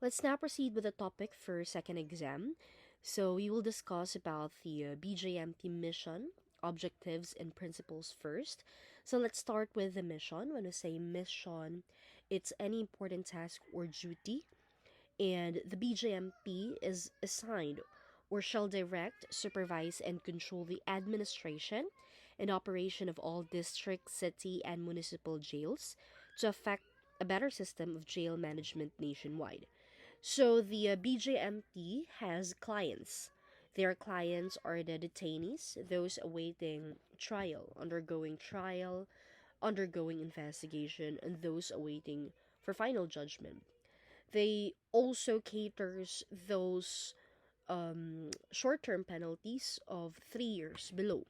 Let's now proceed with the topic for second exam. So we will discuss about the BJMP mission, objectives and principles first. So let's start with the mission. When we say mission, it's any important task or duty, and the BJMP is assigned or shall direct, supervise, and control the administration and operation of all district, city, and municipal jails to effect a better system of jail management nationwide. So the BJMP has clients. Their clients are the detainees, those awaiting trial, undergoing investigation, and those awaiting for final judgment. They also caters those short-term penalties of 3 years below.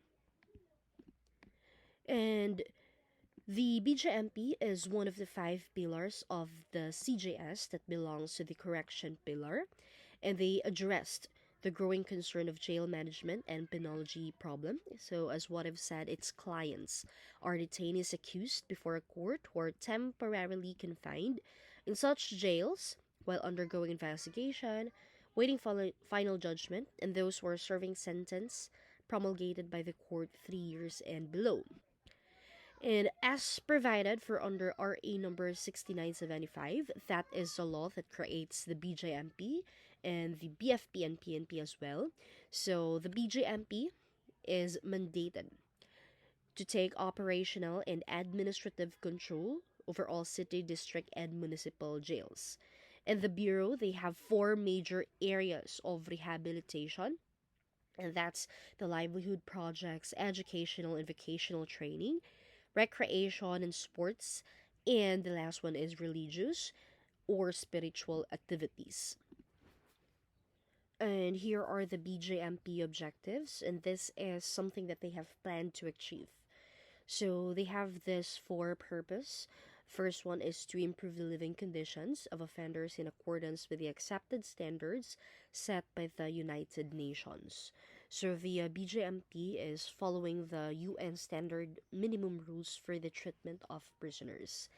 And the BJMP is one of the five pillars of the CJS that belongs to the correction pillar, and they addressed the growing concern of jail management and penology problem. So, as what I've said, its clients are detainees accused before a court who are temporarily confined in such jails while undergoing investigation, waiting for final judgment, and those who are serving sentence promulgated by the court 3 years and below. And as provided for under RA number 6975, that is the law that creates the BJMP and the BFP and PNP as well. So the BJMP is mandated to take operational and administrative control over all city, district, and municipal jails. And the Bureau, they have four major areas of rehabilitation, and that's the livelihood projects, educational and vocational training, recreation and sports, and the last one is religious or spiritual activities. And here are the BJMP objectives, and this is something that they have planned to achieve. So they have this for purpose. First one is to improve the living conditions of offenders in accordance with the accepted standards set by the United Nations. So the BJMP is following the UN standard minimum rules for the treatment of prisoners.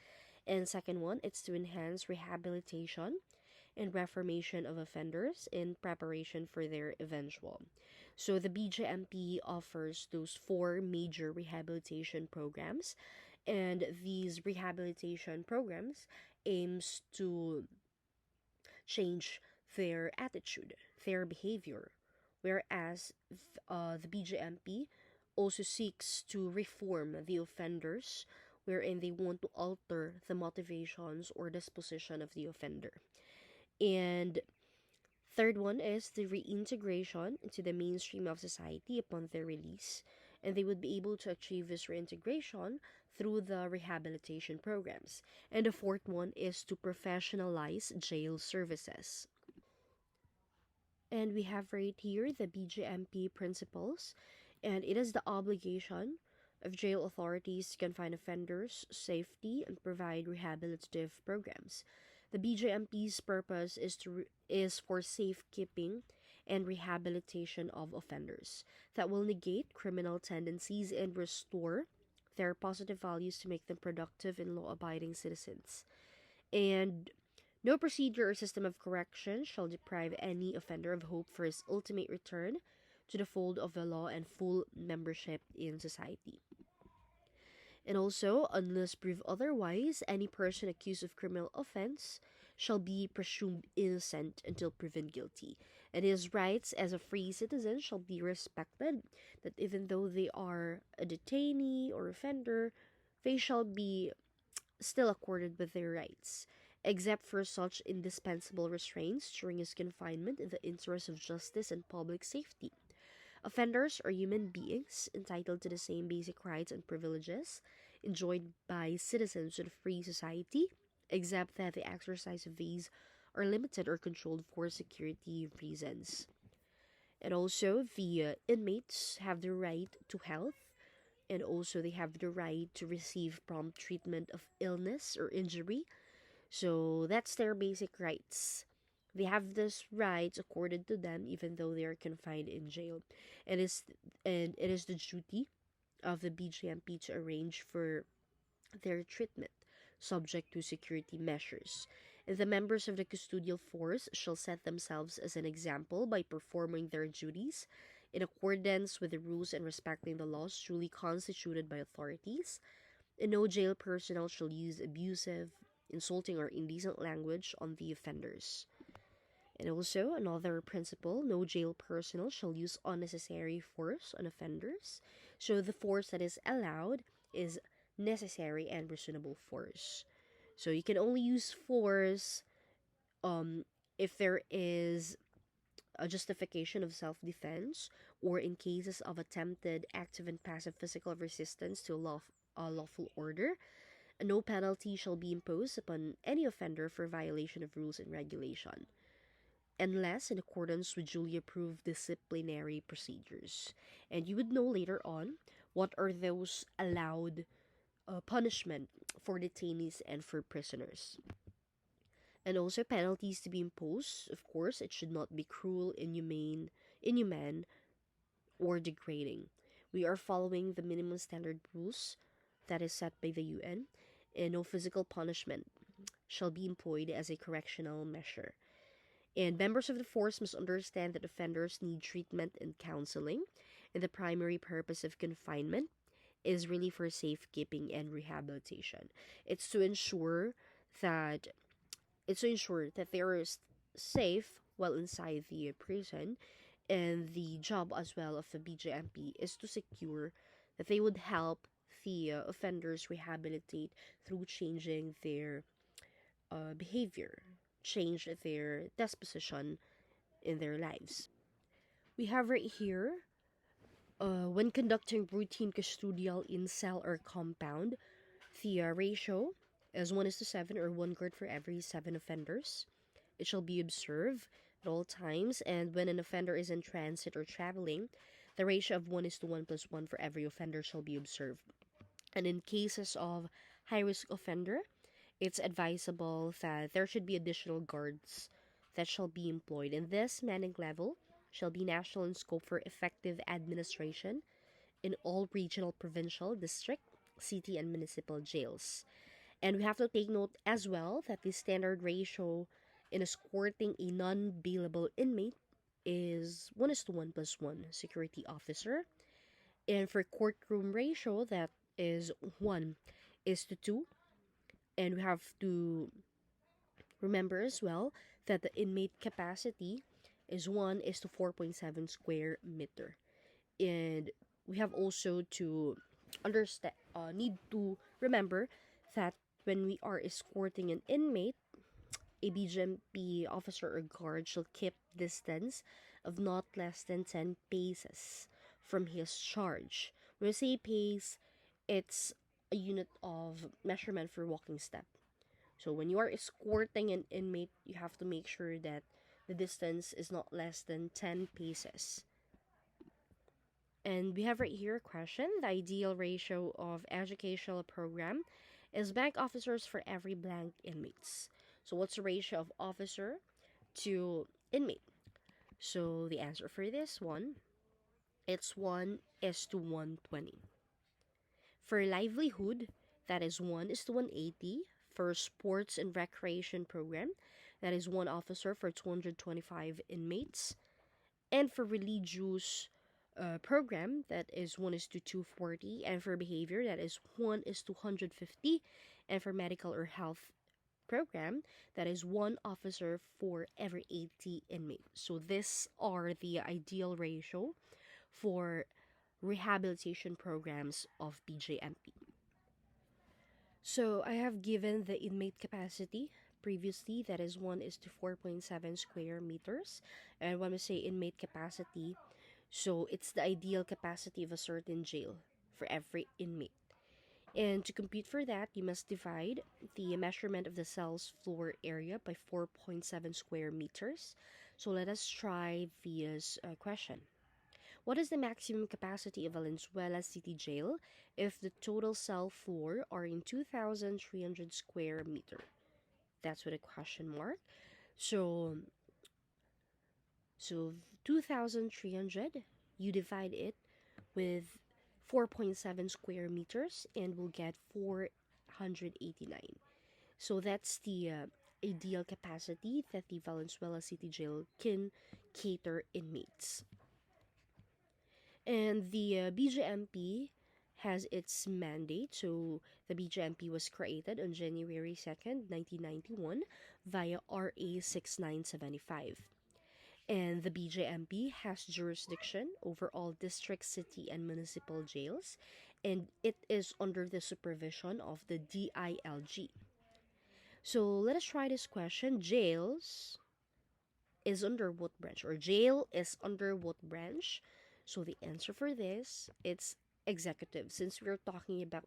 And second one, it's to enhance rehabilitation and reformation of offenders in preparation for their eventual. So the BJMP offers those four major rehabilitation programs, and these rehabilitation programs aims to change their attitude, their behavior, whereas the BJMP also seeks to reform the offenders wherein they want to alter the motivations or disposition of the offender. And third one is the reintegration into the mainstream of society upon their release. And they would be able to achieve this reintegration through the rehabilitation programs. And the fourth one is to professionalize jail services. And we have right here the BJMP principles, and it is the obligation of jail authorities to confine offenders' safety and provide rehabilitative programs. The BJMP's purpose is for safekeeping and rehabilitation of offenders that will negate criminal tendencies and restore their positive values to make them productive and law-abiding citizens. And no procedure or system of correction shall deprive any offender of hope for his ultimate return to the fold of the law and full membership in society. And also, unless proved otherwise, any person accused of criminal offense shall be presumed innocent until proven guilty, and his rights as a free citizen shall be respected, that even though they are a detainee or offender, they shall be still accorded with their rights, except for such indispensable restraints during his confinement in the interest of justice and public safety. Offenders are human beings entitled to the same basic rights and privileges enjoyed by citizens in a free society, except that the exercise of these are limited or controlled for security reasons. And also, the inmates have the right to health, and also they have the right to receive prompt treatment of illness or injury. So that's their basic rights. They have this rights accorded to them even though they are confined in jail. It is and it is the duty of the BJMP to arrange for their treatment subject to security measures. The members of the custodial force shall set themselves as an example by performing their duties in accordance with the rules and respecting the laws duly constituted by authorities. And no jail personnel shall use abusive, insulting, or indecent language on the offenders. And also, another principle, no jail personnel shall use unnecessary force on offenders. So the force that is allowed is necessary and reasonable force. So you can only use force if there is a justification of self-defense or in cases of attempted active and passive physical resistance to a lawful order. And no penalty shall be imposed upon any offender for violation of rules and regulation, unless in accordance with duly approved disciplinary procedures. And you would know later on what are those allowed punishment for detainees and for prisoners. And also penalties to be imposed. Of course, it should not be cruel, inhumane, or degrading. We are following the minimum standard rules that is set by the UN, and no physical punishment shall be employed as a correctional measure. And members of the force must understand that offenders need treatment and counseling, and the primary purpose of confinement is really for safekeeping and rehabilitation. It's to ensure that they are safe while inside the prison, and the job as well of the BJMP is to secure that they would help the offenders rehabilitate through changing their behavior, change their disposition in their lives. We have right here, when conducting routine custodial in cell or compound, the ratio is 1:7 or 1 guard for every 7 offenders. It shall be observed at all times, and when an offender is in transit or traveling, the ratio of 1:1 plus 1 for every offender shall be observed. And in cases of high risk offender, it's advisable that there should be additional guards that shall be employed. And this manning level shall be national in scope for effective administration in all regional, provincial, district, city, and municipal jails. And we have to take note as well that the standard ratio in escorting a non-bailable inmate is 1:1 plus 1 security officer. And for courtroom ratio, that is 1:2. And we have to remember as well that the inmate capacity is 1:to 4.7 square meter. And we have also to need to remember that when we are escorting an inmate, a BGMP officer or guard shall keep distance of not less than 10 paces from his charge. When we say pace, it's a unit of measurement for walking step. So when you are escorting an inmate, you have to make sure that the distance is not less than 10 paces. And we have right here a question. The ideal ratio of educational program is blank officers for every blank inmates. So what's the ratio of officer to inmate? So the answer for this one, it's 1:120. For livelihood, that is 1:180. For sports and recreation program, that is 1 officer for 225 inmates. And for religious program, that is 1:240. And for behavior, that is 1:150. And for medical or health program, that is 1 officer for every 80 inmates. So these are the ideal ratio for rehabilitation programs of BJMP. So I have given the inmate capacity previously, that is 1:to 4.7 square meters. And when we say inmate capacity, so it's the ideal capacity of a certain jail for every inmate. And to compute for that, you must divide the measurement of the cell's floor area by 4.7 square meters. So let us try this question. What is the maximum capacity of Valenzuela City Jail if the total cell floor are in 2,300 square meter? That's with a question mark. So 2,300, you divide it with 4.7 square meters and we'll get 489. So that's the ideal capacity that the Valenzuela City Jail can cater inmates. And the BJMP has its mandate. So the BJMP was created on January 2nd, 1991 via RA 6975. And the BJMP has jurisdiction over all district, city, and municipal jails, and it is under the supervision of the DILG. So let us try this question. Jails is under what branch, or jail is under what branch? So the answer for this, it's executive. Since we're talking about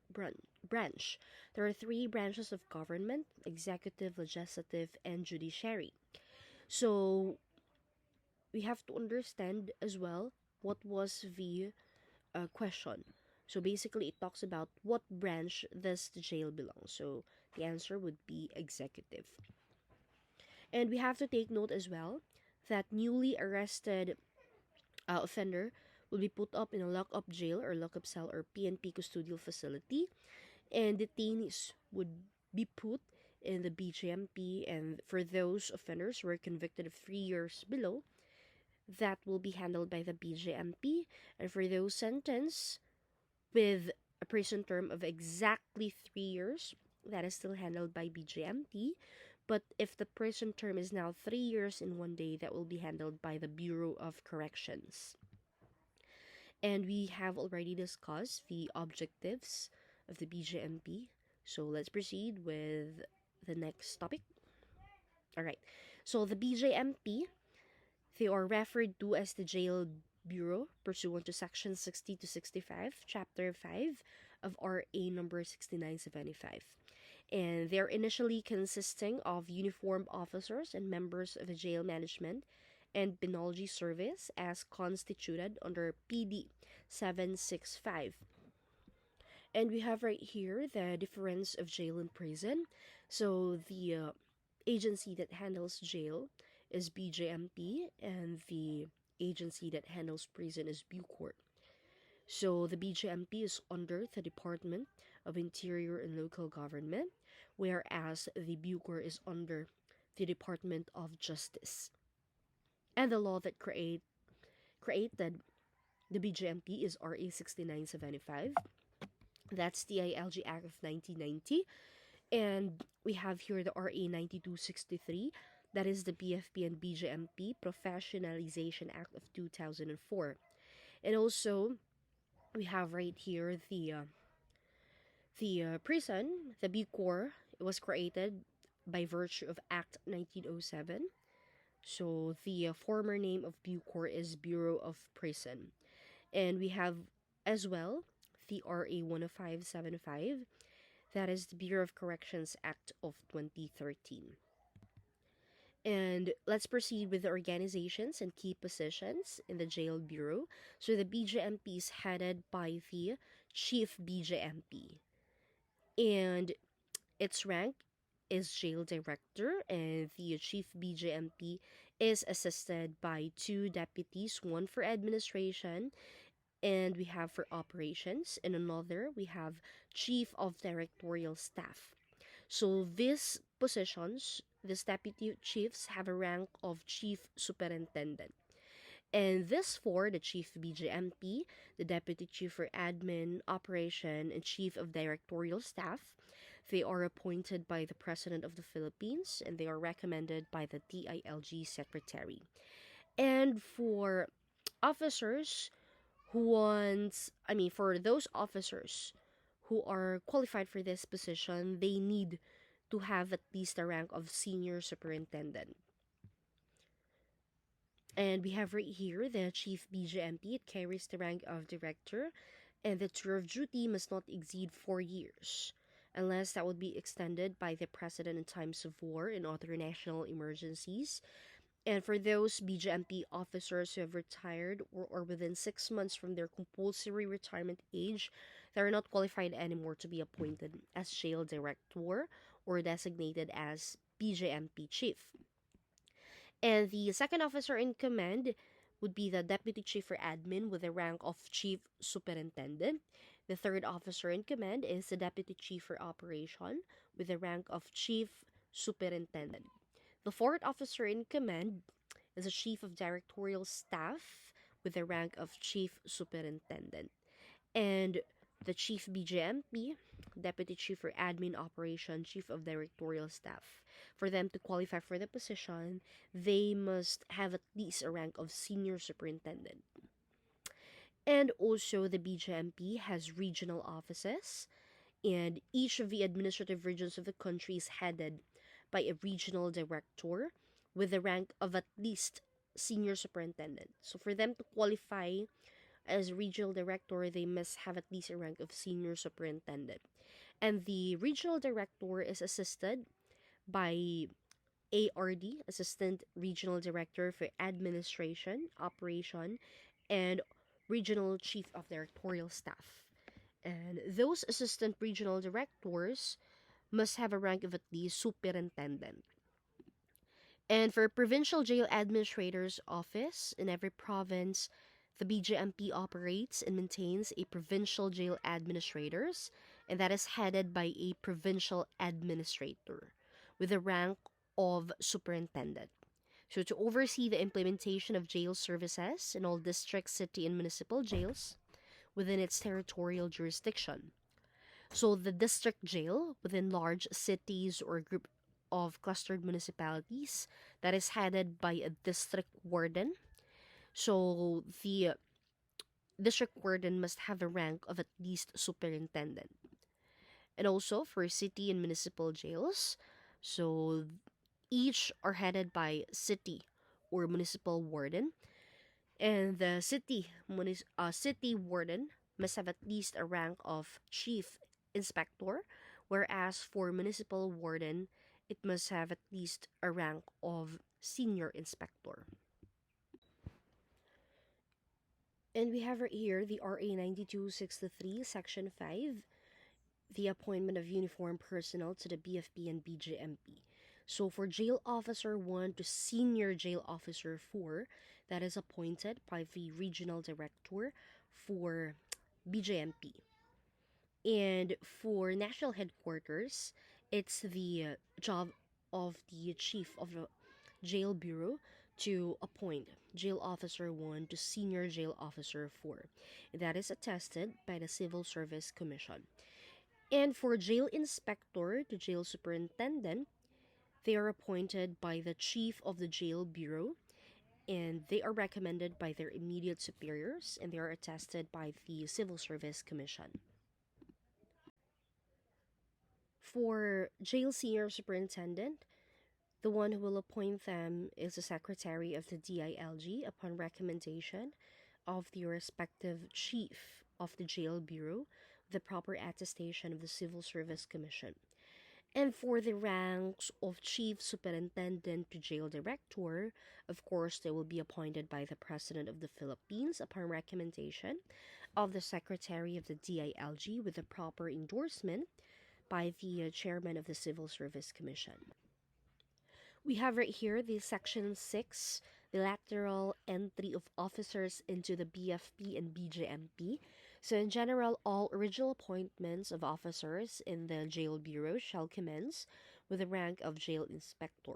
branch, there are three branches of government: executive, legislative, and judiciary. So we have to understand as well what was the question. So basically, it talks about what branch does the jail belong. So the answer would be executive. And we have to take note as well that newly arrested offender will be put up in a lock-up jail or lock-up cell or PNP custodial facility, and detainees would be put in the BJMP. And for those offenders who are convicted of 3 years below, that will be handled by the BJMP. And for those sentenced with a prison term of exactly 3 years, that is still handled by BJMP. But if the prison term is now 3 years in one day, that will be handled by the Bureau of Corrections. And we have already discussed the objectives of the BJMP. So let's proceed with the next topic. All right. So the BJMP, they are referred to as the Jail Bureau pursuant to Section 60 to 65, Chapter 5 of RA number 6975. And they're initially consisting of uniformed officers and members of the jail management and penology service as constituted under PD 765. And we have right here the difference of jail and prison. So the agency that handles jail is BJMP, and the agency that handles prison is Bucor. So the BJMP is under the Department of Interior and Local Government, whereas the Bucor is under the Department of Justice. And the law that created the BJMP is RA 6975. That's the ILG Act of 1990. And we have here the RA 9263. That is the BFP and BJMP Professionalization Act of 2004. And also, we have right here the prison, the Bucor. It was created by virtue of Act 1907. So the former name of Bucor is Bureau of Prison. And we have as well the RA 10575. That is the Bureau of Corrections Act of 2013. And let's proceed with the organizations and key positions in the Jail Bureau. So the BJMP is headed by the Chief BJMP. And its rank is Jail Director, and the Chief BJMP is assisted by two deputies, one for administration and we have for operations, and another we have Chief of Directorial Staff. So these positions, these deputy chiefs have a rank of Chief Superintendent. And this for the Chief BJMP, the Deputy Chief for Admin, Operation, and Chief of Directorial Staff, they are appointed by the President of the Philippines and they are recommended by the DILG Secretary. And for officers for those officers who are qualified for this position, they need to have at least the rank of Senior Superintendent. And we have right here the Chief BJMP. It carries the rank of Director, and the tour of duty must not exceed 4 years, unless that would be extended by the President in times of war and other national emergencies. And for those BJMP officers who have retired or within 6 months from their compulsory retirement age, they are not qualified anymore to be appointed as jail director or designated as BJMP chief. And the second officer in command would be the Deputy Chief for Admin with the rank of Chief Superintendent. The third officer in command is the Deputy Chief for Operation with the rank of Chief superintendent. The fourth officer in command is a chief of directorial staff with the rank of chief superintendent. And the chief BJMP, deputy chief for admin operation, chief of directorial staff. For them to qualify for the position, they must have at least a rank of senior superintendent. And also, the BJMP has regional offices, and each of the administrative regions of the country is headed by a regional director with the rank of at least senior superintendent. So, for them to qualify as regional director, they must have at least a rank of senior superintendent. And the regional director is assisted by ARD, Assistant Regional Director for Administration, Operation, and Regional Chief of Directorial Staff. And those assistant regional directors must have a rank of at least superintendent. And for Provincial Jail Administrator's Office in every province, the BJMP operates and maintains a provincial jail administrators, and that is headed by a provincial administrator with the rank of superintendent. So, to oversee the implementation of jail services in all district, city, and municipal jails within its territorial jurisdiction. So, the district jail within large cities or a group of clustered municipalities that is headed by a district warden. So, the district warden must have a rank of at least superintendent. And also for city and municipal jails, so each are headed by city or municipal warden, and the city warden must have at least a rank of chief inspector, whereas for municipal warden, it must have at least a rank of senior inspector. And we have right here the RA 9263, Section 5, the appointment of uniform personnel to the BFP and BJMP. So for Jail Officer 1 to Senior Jail Officer 4, that is appointed by the Regional Director for BJMP. And for National Headquarters, it's the job of the Chief of the Jail Bureau to appoint Jail Officer 1 to Senior Jail Officer 4. That is attested by the Civil Service Commission. And for Jail Inspector to Jail Superintendent, they are appointed by the Chief of the Jail Bureau, and they are recommended by their immediate superiors, and they are attested by the Civil Service Commission. For Jail Senior Superintendent, the one who will appoint them is the Secretary of the DILG upon recommendation of the respective Chief of the Jail Bureau, the proper attestation of the Civil Service Commission. And for the ranks of Chief Superintendent to Jail Director, of course, they will be appointed by the President of the Philippines upon recommendation of the Secretary of the DILG with the proper endorsement by the Chairman of the Civil Service Commission. We have right here the Section 6, the lateral entry of officers into the BFP and BJMP. So in general, all original appointments of officers in the Jail Bureau shall commence with the rank of Jail Inspector.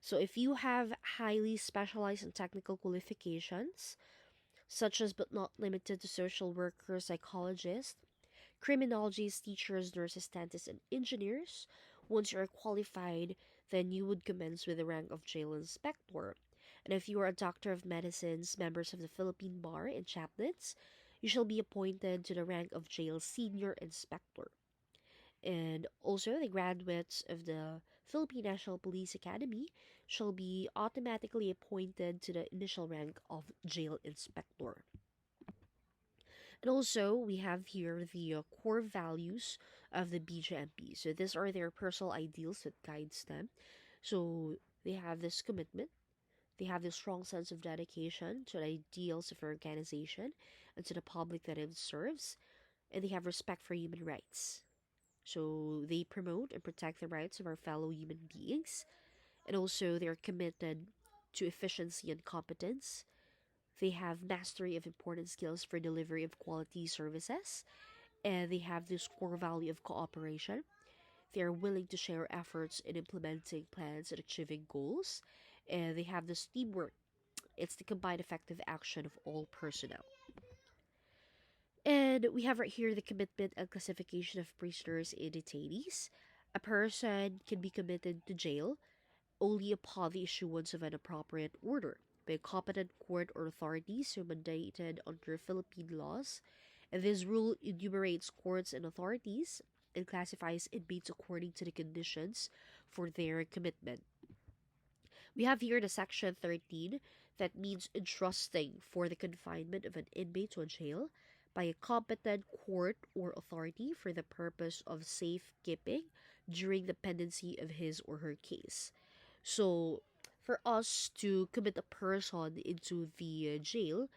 So if you have highly specialized and technical qualifications, such as but not limited to social workers, psychologists, criminologists, teachers, nurses, dentists, and engineers, once you are qualified, then you would commence with the rank of Jail Inspector. And if you are a doctor of medicines, members of the Philippine Bar, and chaplains, you shall be appointed to the rank of Jail Senior Inspector. And also, the graduates of the Philippine National Police Academy shall be automatically appointed to the initial rank of Jail Inspector. And also, we have here the core values of the BJMP. So these are their personal ideals that guides them. So they have this commitment. They have this strong sense of dedication to the ideals of our organization and to the public that it serves. And they have respect for human rights. So they promote and protect the rights of our fellow human beings. And also, they're committed to efficiency and competence. They have mastery of important skills for delivery of quality services, and they have this core value of cooperation. They are willing to share efforts in implementing plans and achieving goals, and they have this teamwork. It's the combined effective action of all personnel. And we have right here the commitment and classification of prisoners and detainees. A person can be committed to jail only upon the issuance of an appropriate order by a competent court or authority so mandated under Philippine laws. And this rule enumerates courts and authorities and classifies inmates according to the conditions for their commitment. We have here the section 13 that means entrusting for the confinement of an inmate to a jail by a competent court or authority for the purpose of safekeeping during the pendency of his or her case. So, for us to commit a person into the jail,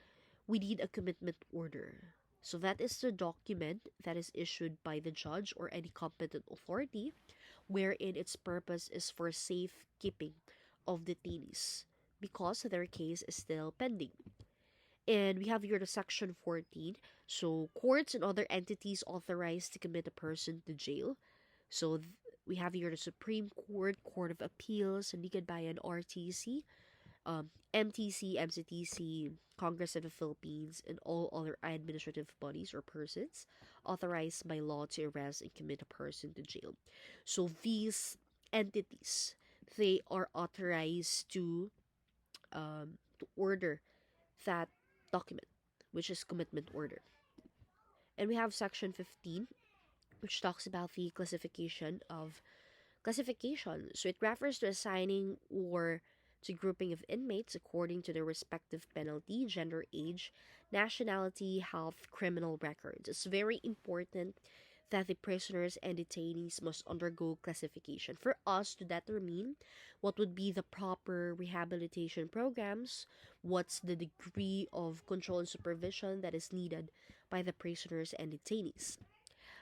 we need a commitment order. So, that is the document that is issued by the judge or any competent authority, wherein its purpose is for safekeeping of detainees because their case is still pending. And we have here the section 14. So, courts and other entities authorized to commit a person to jail. So, we have here the Supreme Court, Court of Appeals, Ligabayan RTC, MTC, MCTC, Congress of the Philippines, and all other administrative bodies or persons authorized by law to arrest and commit a person to jail. So, these entities, they are authorized to order that document, which is commitment order. And we have section 15, which talks about the classification. So it refers to assigning or to grouping of inmates according to their respective penalty, gender, age, nationality, health, criminal records. It's very important that the prisoners and detainees must undergo classification for us to determine what would be the proper rehabilitation programs, what's the degree of control and supervision that is needed by the prisoners and detainees.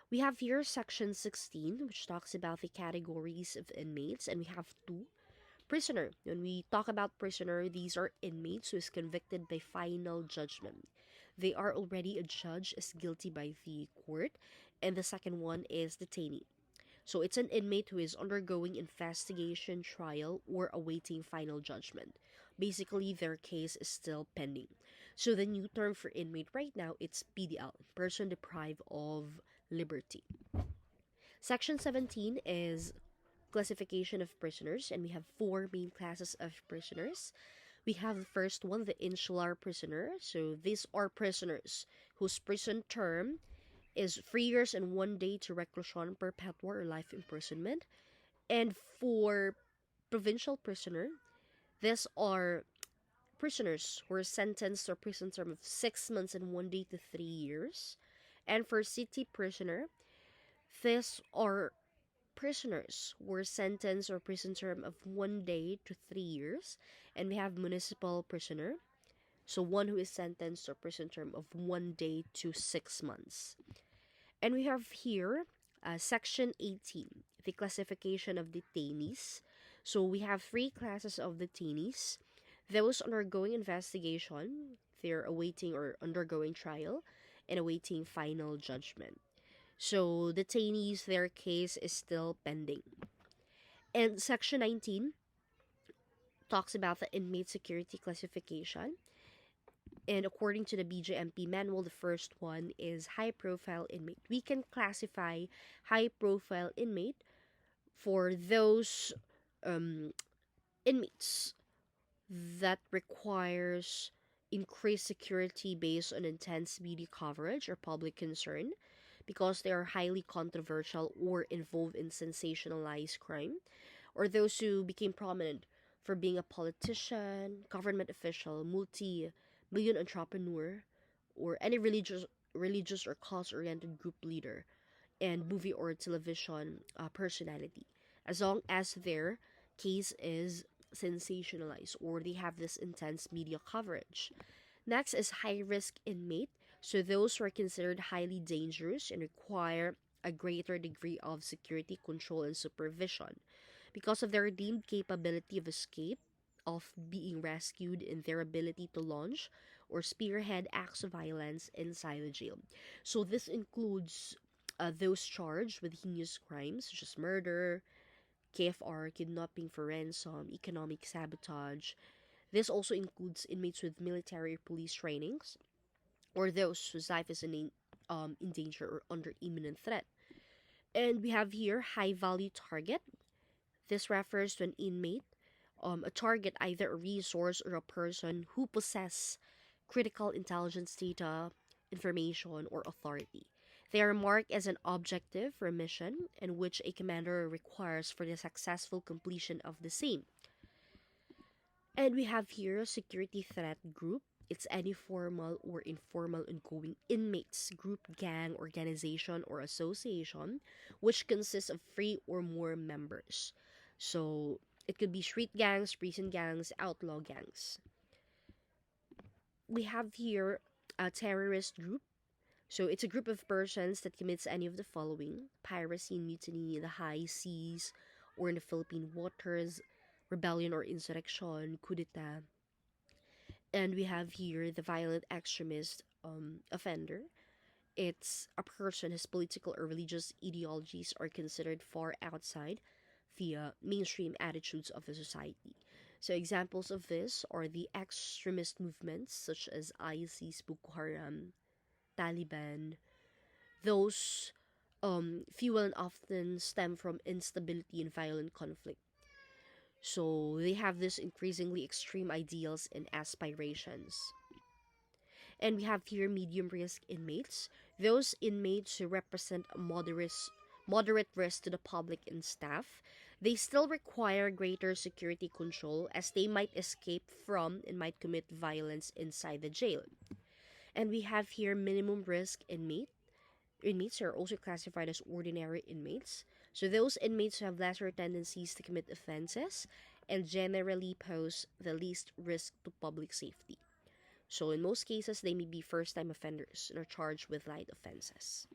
We have here section 16, which talks about the categories of inmates, and we have two. Prisoner. When we talk about prisoner, these are inmates who is convicted by final judgment. They are already adjudged as guilty by the court. And the second one is detainee. So it's an inmate who is undergoing investigation, trial, or awaiting final judgment. Basically, their case is still pending. So the new term for inmate right now, it's PDL, person deprived of liberty. Section 17 is classification of prisoners, and we have four main classes of prisoners. We have the first one, the insular prisoner. So these are prisoners whose prison term is 3 years and 1 day to reclusion perpetua or life imprisonment. And for provincial prisoner, these are prisoners who are sentenced to a prison term of 6 months and 1 day to 3 years. And for city prisoner, these are prisoners were sentenced or prison term of 1 day to 3 years. And we have municipal prisoner, so one who is sentenced to a prison term of 1 day to 6 months. And we have here section 18, the classification of detainees. So we have three classes of detainees: those undergoing investigation, they're awaiting or undergoing trial, and awaiting final judgment. So detainees, their case is still pending. And section 19 talks about the inmate security classification. And according to the Bjmp manual, the first one is high profile inmate. We can classify high profile inmate for those um, inmates that requires increased security based on intense media coverage or public concern because they are highly controversial or involved in sensationalized crime, or those who became prominent for being a politician, government official, multi-million entrepreneur, or any religious or cause-oriented group leader and movie or television personality, as long as their case is sensationalized or they have this intense media coverage. Next is high risk inmate. So those who are considered highly dangerous and require a greater degree of security control and supervision because of their deemed capability of escape, of being rescued, and their ability to launch or spearhead acts of violence inside the jail. So this includes those charged with heinous crimes such as murder, KFR, kidnapping for ransom, economic sabotage. This also includes inmates with military or police trainings, or those whose life is in danger or under imminent threat. And we have here high value target. This refers to an inmate, a target, either a resource or a person who possess critical intelligence data, information, or authority. They are marked as an objective for a mission in which a commander requires for the successful completion of the same. And we have here a security threat group. It's any formal or informal ongoing inmates, group, gang, organization, or association, which consists of three or more members. So it could be street gangs, prison gangs, outlaw gangs. We have here a terrorist group. So it's a group of persons that commits any of the following: piracy and mutiny in the high seas or in the Philippine waters, rebellion or insurrection, coup d'etat. And we have here the violent extremist offender. It's a person whose political or religious ideologies are considered far outside the mainstream attitudes of the society. So examples of this are the extremist movements such as ISIS, Boko Haram, Taliban. Those fuel and often stem from instability and violent conflict. So they have this increasingly extreme ideals and aspirations. And we have here medium risk inmates. Those inmates who represent a moderate risk to the public and staff. They still require greater security control as they might escape from and might commit violence inside the jail. And we have here minimum risk inmate. Inmates are also classified as ordinary inmates. So those inmates who have lesser tendencies to commit offenses and generally pose the least risk to public safety. So in most cases, they may be first-time offenders and are charged with light offenses.